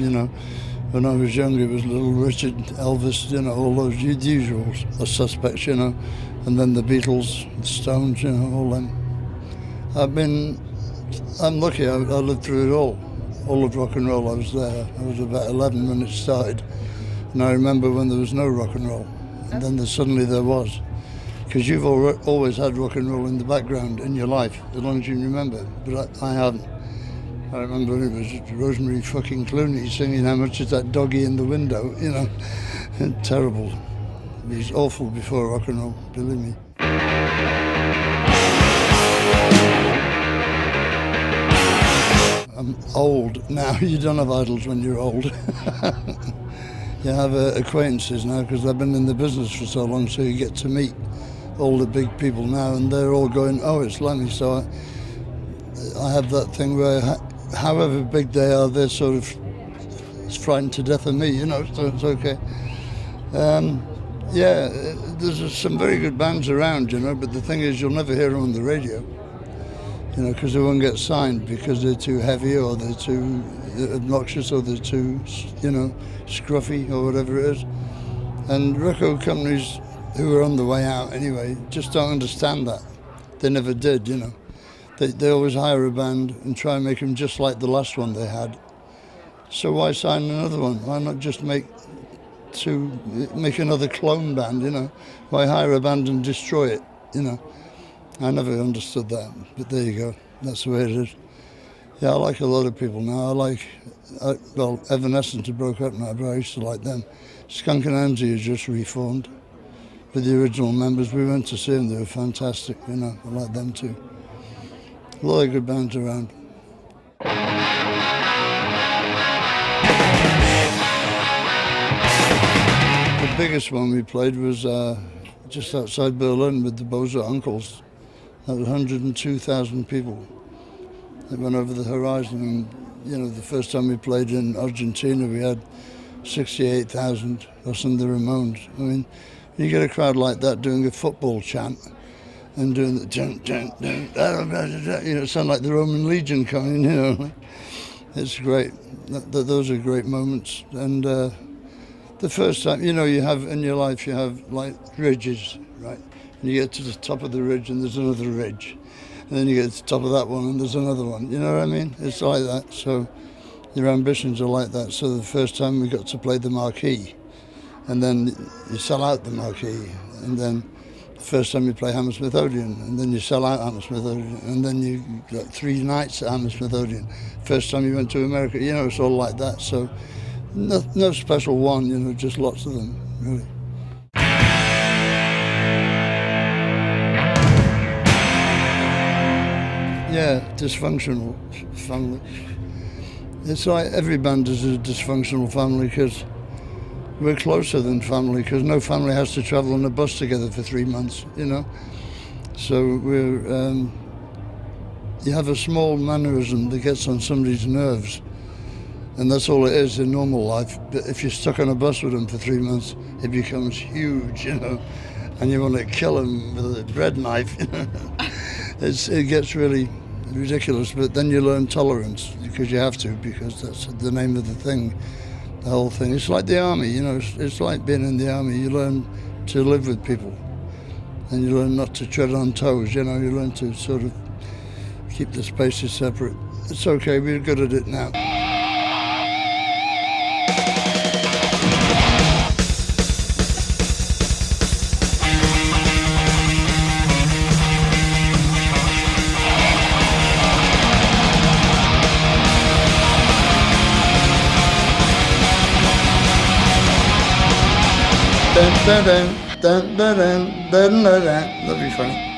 you know. When I was young, it was Little Richard, Elvis, you know, all those usual suspects, you know. And then the Beatles, the Stones, you know, all them. I'm lucky, I lived through it all of rock and roll. I was there. I was about 11 when it started. And I remember when there was no rock and roll. And then suddenly there was. Because you've always had rock and roll in the background in your life, as long as you remember. But I haven't. I remember it was Rosemary fucking Clooney singing How Much Is That Doggy in the Window, you know. Terrible. It was awful before rock and roll, believe me. I'm old now. You don't have idols when you're old. You have acquaintances now because I've been in the business for so long, so you get to meet all the big people now, and they're all going, oh, it's Lemmy. So I have that thing where however big they are, they're sort of frightened to death of me, you know, so it's okay. Yeah, there's some very good bands around, you know, but the thing is you'll never hear them on the radio, you know, because they won't get signed because they're too heavy or they're too obnoxious or they're too, you know, scruffy or whatever it is. And record companies who are on the way out anyway just don't understand that. They never did, you know. They always hire a band and try and make them just like the last one they had. So why sign another one? Why not just make another clone band, you know? Why hire a band and destroy it, you know? I never understood that, but there you go. That's the way it is. Yeah, I like a lot of people now. Well, Evanescence have broke up now, but I used to like them. Skunk and Anansie has just reformed with the original members. We went to see them, they were fantastic, you know, I like them too. A lot of good bands around. The biggest one we played was just outside Berlin with the Bozo Uncles. That was 102,000 people that went over the horizon. And, you know, the first time we played in Argentina, we had 68,000, us and the Ramones. I mean, you get a crowd like that doing a football chant and doing the dun, dun, dun, dun, dun, dun, dun, you know, it sounds like the Roman Legion coming, you know. It's great. Those are great moments. And the first time, you know, you have in your life, you have like ridges, right? And you get to the top of the ridge and there's another ridge. And then you get to the top of that one and there's another one. You know what I mean? It's like that. So your ambitions are like that. So the first time we got to play the marquee, and then you sell out the marquee, and then the first time you play Hammersmith Odeon, and then you sell out Hammersmith Odeon, and then you got 3 nights at Hammersmith Odeon. First time you went to America, you know, it's all like that. So no special one, you know, just lots of them, really. Yeah, dysfunctional family. It's like every band is a dysfunctional family because we're closer than family, because no family has to travel on a bus together for 3 months, you know. So you have a small mannerism that gets on somebody's nerves, and that's all it is in normal life. But if you're stuck on a bus with them for 3 months, it becomes huge, you know, and you want to kill them with a bread knife. It gets really ridiculous, but then you learn tolerance because you have to, because that's the name of the thing. The whole thing. It's like the army, you know, it's like being in the army. You learn to live with people and you learn not to tread on toes, you know, you learn to sort of keep the spaces separate. It's okay, we're good at it now. Dun, dun, dun, dun, dun, dun, dun, dun. That'd be funny.